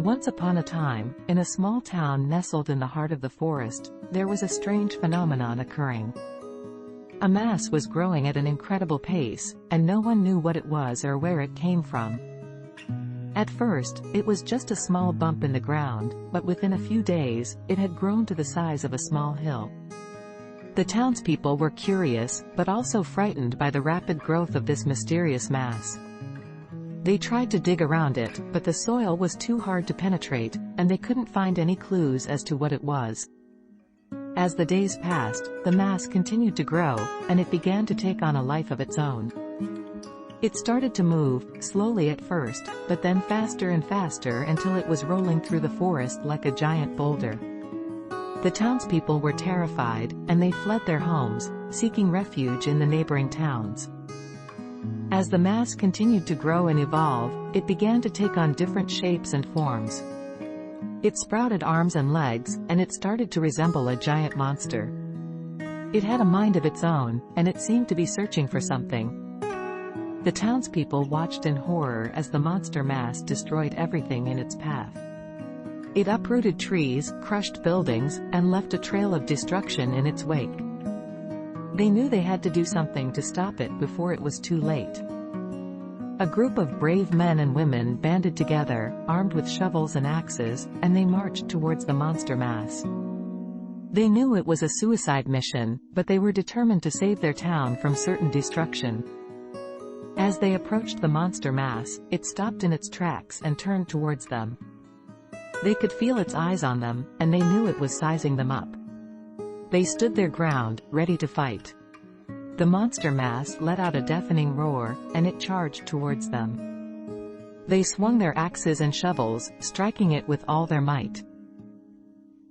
Once upon a time, in a small town nestled in the heart of the forest, there was a strange phenomenon occurring. A mass was growing at an incredible pace, and no one knew what it was or where it came from. At first, it was just a small bump in the ground, but within a few days, it had grown to the size of a small hill. The townspeople were curious, but also frightened by the rapid growth of this mysterious mass. They tried to dig around it, but the soil was too hard to penetrate, and they couldn't find any clues as to what it was. As the days passed, the mass continued to grow, and it began to take on a life of its own. It started to move, slowly at first, but then faster and faster until it was rolling through the forest like a giant boulder. The townspeople were terrified, and they fled their homes, seeking refuge in the neighboring towns. As the mass continued to grow and evolve, it began to take on different shapes and forms. It sprouted arms and legs, and it started to resemble a giant monster. It had a mind of its own, and it seemed to be searching for something. The townspeople watched in horror as the monster mass destroyed everything in its path. It uprooted trees, crushed buildings, and left a trail of destruction in its wake. They knew they had to do something to stop it before it was too late. A group of brave men and women banded together, armed with shovels and axes, and they marched towards the monster mass. They knew it was a suicide mission, but they were determined to save their town from certain destruction. As they approached the monster mass, it stopped in its tracks and turned towards them. They could feel its eyes on them, and they knew it was sizing them up. They stood their ground, ready to fight. The monster mass let out a deafening roar, and it charged towards them. They swung their axes and shovels, striking it with all their might.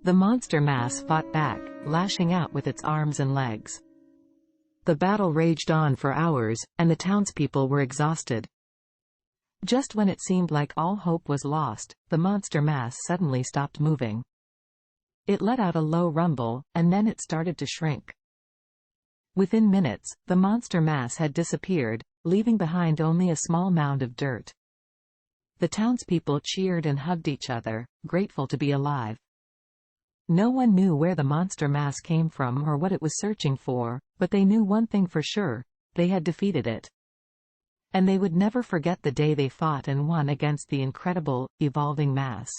The monster mass fought back, lashing out with its arms and legs. The battle raged on for hours, and the townspeople were exhausted. Just when it seemed like all hope was lost, the monster mass suddenly stopped moving. It let out a low rumble, and then it started to shrink. Within minutes, the monster mass had disappeared, leaving behind only a small mound of dirt. The townspeople cheered and hugged each other, grateful to be alive. No one knew where the monster mass came from or what it was searching for, but they knew one thing for sure: they had defeated it. And they would never forget the day they fought and won against the incredible, evolving mass.